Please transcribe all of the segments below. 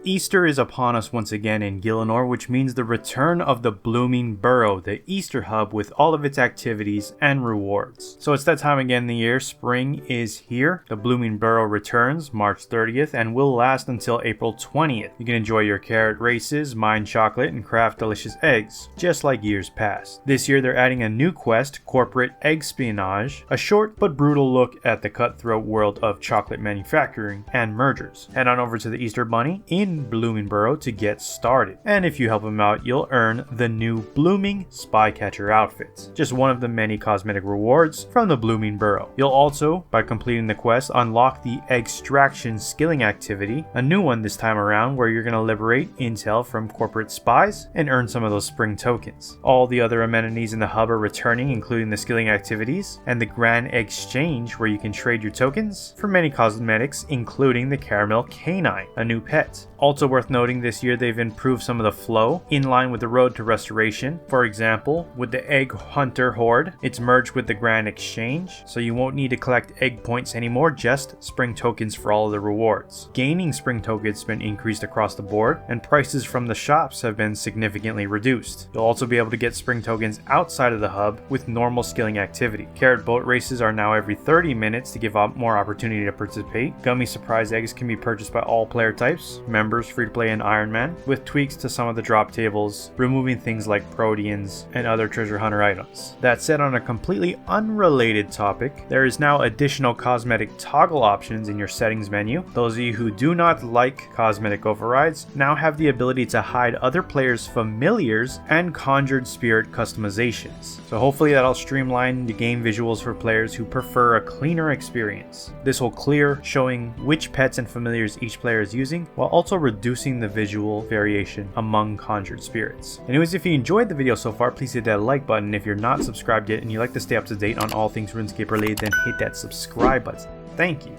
Easter is upon us once again in Gielinor, which means the return of the Blooming Burrow, the Easter hub with all of its activities and rewards. So it's that time again in the year. Spring is here. The Blooming Burrow returns March 30th and will last until April 20th. You can enjoy your carrot races, mine chocolate, and craft delicious eggs, just like years past. This year they're adding a new quest, Corporate Eggspionage, a short but brutal look at the cutthroat world of chocolate manufacturing and mergers. Head on over to the Easter Bunny in Blooming Burrow to get started. And if you help him out, you'll earn the new Blooming Spycatcher outfit, just one of the many cosmetic rewards from the Blooming Burrow. You'll also, by completing the quest, unlock the Extraction Skilling activity, a new one this time around where you're going to liberate intel from corporate spies and earn some of those spring tokens. All the other amenities in the hub are returning, including the skilling activities and the Grand Exchange where you can trade your tokens for many cosmetics, including the Caramel Canine, a new pet. Also worth noting, this year they've improved some of the flow in line with the road to restoration. For example, with the Egg Hunter Horde, it's merged with the Grand Exchange, so you won't need to collect egg points anymore, just spring tokens for all of the rewards. Gaining spring tokens has been increased across the board, and prices from the shops have been significantly reduced. You'll also be able to get spring tokens outside of the hub with normal skilling activity. Carrot boat races are now every 30 minutes to give up more opportunity to participate. Gummy surprise eggs can be purchased by all player types, members, free to play, and Iron Man, with tweaks to some of the drop tables, removing things like proteans and other treasure hunter items. That said, on a completely unrelated topic, there is now additional cosmetic toggle options in your settings menu. Those of you who do not like cosmetic overrides now have the ability to hide other players' familiars and conjured spirit customizations. So hopefully that'll streamline the game visuals for players who prefer a cleaner experience. This will clear showing which pets and familiars each player is using, while also reducing the visual variation among conjured spirits. Anyways, if you enjoyed the video so far, please hit that like button. If you're not subscribed yet and you like to stay up to date on all things RuneScape related, then hit that subscribe button. Thank you.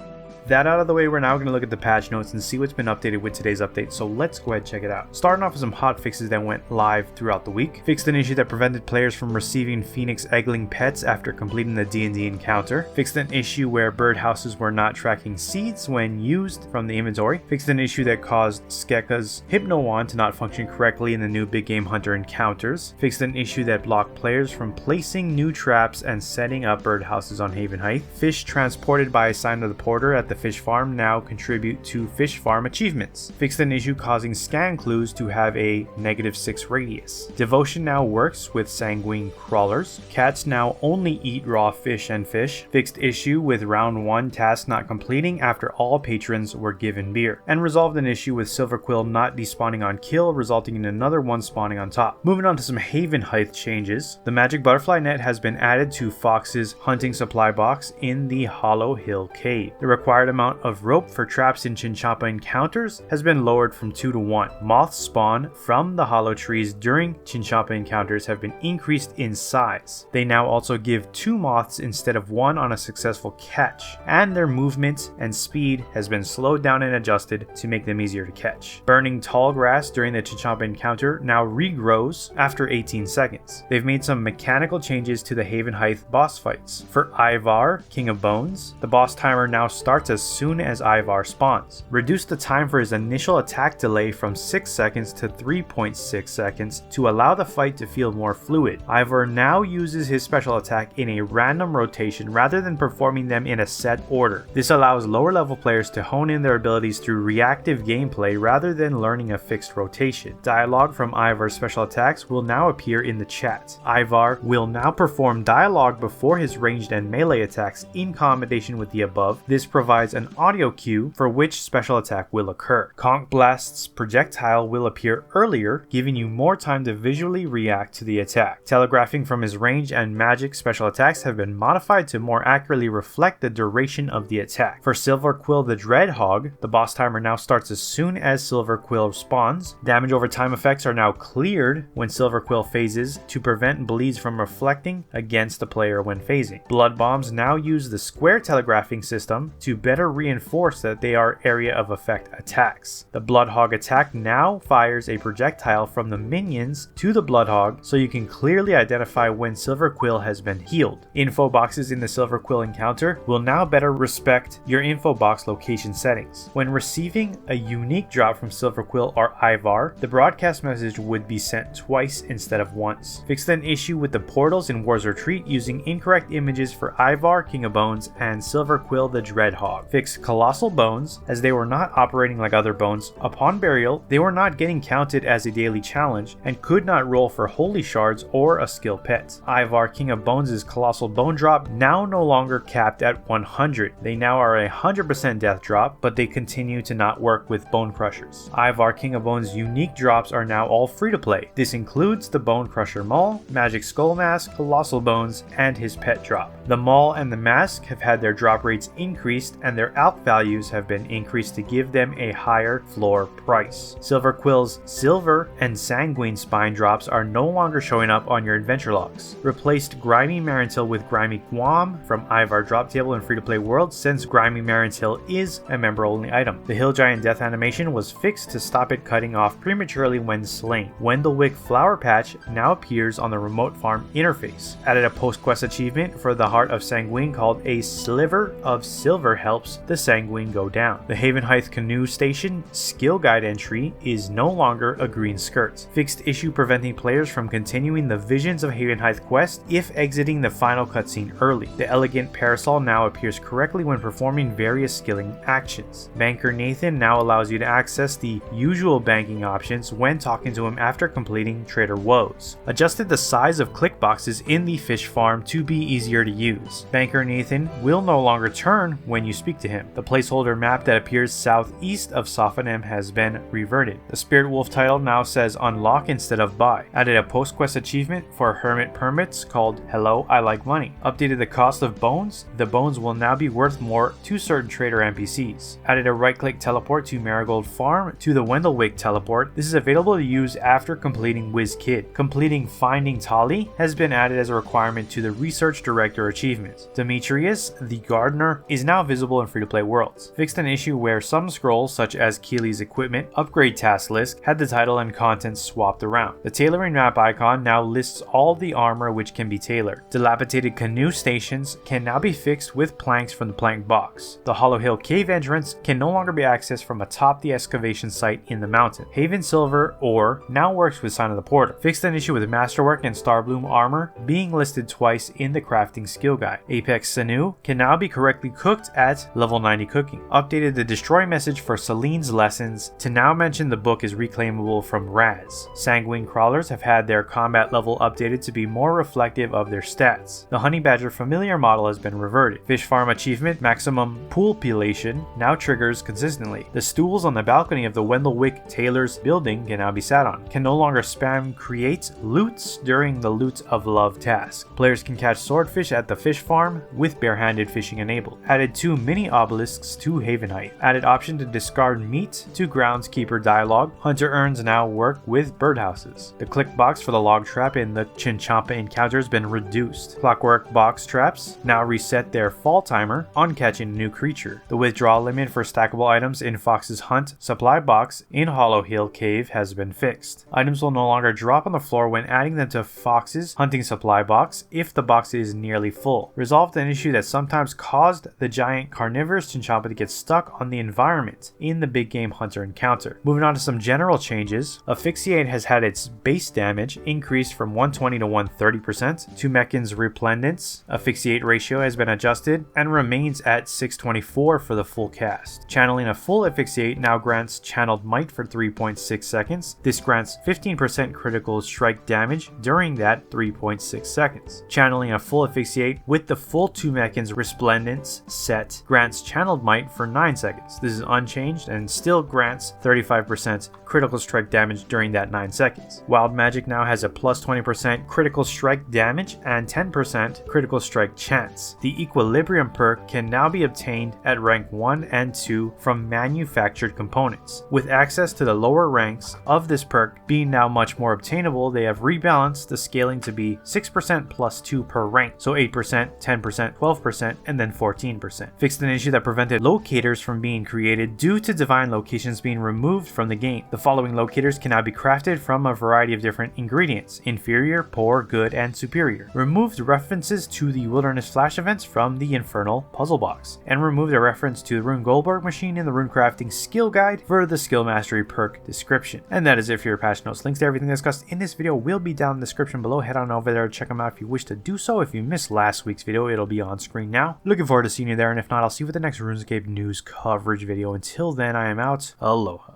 That out of the way, we're now going to look at the patch notes and see what's been updated with today's update, so let's go ahead and check it out. Starting off with some hot fixes that went live throughout the week. Fixed an issue that prevented players from receiving Phoenix Eggling pets after completing the D&D encounter. Fixed an issue where birdhouses were not tracking seeds when used from the inventory. Fixed an issue that caused Skeka's Hypno Wand to not function correctly in the new Big Game Hunter encounters. Fixed an issue that blocked players from placing new traps and setting up birdhouses on Haven Height. Fish transported by a sign of the porter at the fish farm now contribute to fish farm achievements. Fixed an issue causing scan clues to have a -6 radius. Devotion now works with sanguine crawlers. Cats now only eat raw fish and fish. Fixed issue with round 1 task not completing after all patrons were given beer. And resolved an issue with Silver Quill not despawning on kill, resulting in another one spawning on top. Moving on to some Haven Height changes. The magic butterfly net has been added to Fox's hunting supply box in the Hollow Hill Cave. The required amount of rope for traps in Chinchompa encounters has been lowered from 2 to 1. Moths spawn from the hollow trees during Chinchompa encounters have been increased in size. They now also give 2 moths instead of 1 on a successful catch, and their movement and speed has been slowed down and adjusted to make them easier to catch. Burning tall grass during the Chinchompa encounter now regrows after 18 seconds. They've made some mechanical changes to the Haven Height boss fights. For Ivar, King of Bones, the boss timer now starts as soon as Ivar spawns. Reduce the time for his initial attack delay from 6 seconds to 3.6 seconds to allow the fight to feel more fluid. Ivar now uses his special attack in a random rotation rather than performing them in a set order. This allows lower level players to hone in their abilities through reactive gameplay rather than learning a fixed rotation. Dialogue from Ivar's special attacks will now appear in the chat. Ivar will now perform dialogue before his ranged and melee attacks in combination with the above. This provides an audio cue for which special attack will occur. Conch Blast's projectile will appear earlier, giving you more time to visually react to the attack. Telegraphing from his range and magic special attacks have been modified to more accurately reflect the duration of the attack. For Silver Quill the Dreadhog, the boss timer now starts as soon as Silver Quill spawns. Damage over time effects are now cleared when Silver Quill phases to prevent bleeds from reflecting against the player when phasing. Blood Bombs now use the square telegraphing system to better better reinforce that they are area of effect attacks. The Bloodhog attack now fires a projectile from the minions to the Bloodhog, so you can clearly identify when Silver Quill has been healed. Info boxes in the Silver Quill encounter will now better respect your info box location settings. When receiving a unique drop from Silver Quill or Ivar, the broadcast message would be sent twice instead of once. Fixed an issue with the portals in War's Retreat using incorrect images for Ivar, King of Bones, and Silver Quill the Dreadhog. Fixed Colossal Bones, as they were not operating like other bones. Upon burial, they were not getting counted as a daily challenge and could not roll for Holy Shards or a skill pet. Ivar, King of Bones' Colossal Bone drop now no longer capped at 100. They now are a 100% death drop, but they continue to not work with Bone Crushers. Ivar, King of Bones' unique drops are now all free to play. This includes the Bone Crusher Maul, Magic Skull Mask, Colossal Bones, and his pet drop. The Maul and the Mask have had their drop rates increased and their alp values have been increased to give them a higher floor price. Silver Quill's Silver and Sanguine Spine drops are no longer showing up on your adventure logs. Replaced Grimy Marintil with Grimy Guam from Ivar drop table in free-to-play world, since Grimy Marintil is a member-only item. The Hill Giant death animation was fixed to stop it cutting off prematurely when slain. Wendlewick Flower Patch now appears on the remote farm interface. Added a post-quest achievement for the Heart of Sanguine called A Sliver of Silver helps the Sanguine go down. The Haven Heights Canoe Station skill guide entry is no longer a green skirt. Fixed issue preventing players from continuing the Visions of Haven Heights quest if exiting the final cutscene early. The Elegant Parasol now appears correctly when performing various skilling actions. Banker Nathan now allows you to access the usual banking options when talking to him after completing Trader Woes. Adjusted the size of click boxes in the fish farm to be easier to use. Banker Nathan will no longer turn when you speak to him. The placeholder map that appears southeast of Sophonem has been reverted. The Spirit Wolf title now says unlock instead of buy. Added a post-quest achievement for Hermit Permits called Hello, I Like Money. Updated the cost of bones. The bones will now be worth more to certain trader NPCs. Added a right-click teleport to Marigold Farm to the Wendlewick teleport. This is available to use after completing Whiz Kid. Completing Finding Tali has been added as a requirement to the Research Director achievement. Demetrius, the Gardener, is now visible in free-to-play worlds. Fixed an issue where some scrolls, such as Keely's Equipment Upgrade Task List, had the title and contents swapped around. The tailoring map icon now lists all the armor which can be tailored. Dilapidated canoe stations can now be fixed with planks from the plank box. The Hollow Hill cave entrance can no longer be accessed from atop the excavation site in the mountain. Haven Silver ore now works with Sign of the Porter. Fixed an issue with Masterwork and Starbloom armor being listed twice in the crafting skill guide. Apex Sinew can now be correctly cooked at level 90 cooking. Updated the destroy message for Celine's lessons to now mention the book is reclaimable from Raz. Sanguine Crawlers have had their combat level updated to be more reflective of their stats. The Honey Badger familiar model has been reverted. Fish Farm achievement maximum poolpulation now triggers consistently. The stools on the balcony of the Wendlewick Taylor's building can now be sat on. Can no longer spam create loots during the Loot of Love task. Players can catch swordfish at the fish farm with barehanded fishing enabled. Added 2 mini obelisks to Haven Height. Added option to discard meat to groundskeeper dialogue. Hunter urns now work with birdhouses. The click box for the log trap in the Chinchompa encounter has been reduced. Clockwork box traps now reset their fall timer on catching a new creature. The withdrawal limit for stackable items in Fox's Hunt supply box in Hollow Hill Cave has been fixed. Items will no longer drop on the floor when adding them to Fox's hunting supply box if the box is nearly full. Resolved an issue that sometimes caused the giant carnivorous Chinchompa to get stuck on the environment in the big game hunter encounter. Moving on to some general changes, Asphyxiate has had its base damage increased from 120 to 130%. To Mechan's Replendence, Asphyxiate ratio has been adjusted and remains at 624 for the full cast. Channeling a full Asphyxiate now grants Channeled Might for 3.6 seconds. This grants 15% critical strike damage during that 3.6 seconds. Channeling a full Asphyxiate with the full 2 Mechan's Resplendence set grants Channeled Might for 9 seconds. This is unchanged and still grants 35% critical strike damage during that 9 seconds. Wild Magic now has a plus 20% critical strike damage and 10% critical strike chance. The Equilibrium perk can now be obtained at rank 1 and 2 from manufactured components. With access to the lower ranks of this perk being now much more obtainable, they have rebalanced the scaling to be 6% plus 2 per rank, so 8%, 10%, 12%, and then 14%. Fixed an issue that prevented locators from being created due to divine locations being removed from the game. The following locators can now be crafted from a variety of different ingredients: inferior, poor, good, and superior. Removed references to the Wilderness Flash events from the Infernal puzzle box, and removed a reference to the Rune Goldberg machine in the rune crafting skill guide for the skill mastery perk description. And that is it for your patch notes. Links to everything discussed in this video will be down in the description below. Head on over there to check them out if you wish to do so. If you missed last week's video, it'll be on screen now. Looking forward to seeing you there, and if not, I'll see you with the next RuneScape news coverage video. Until then, I am out. Aloha.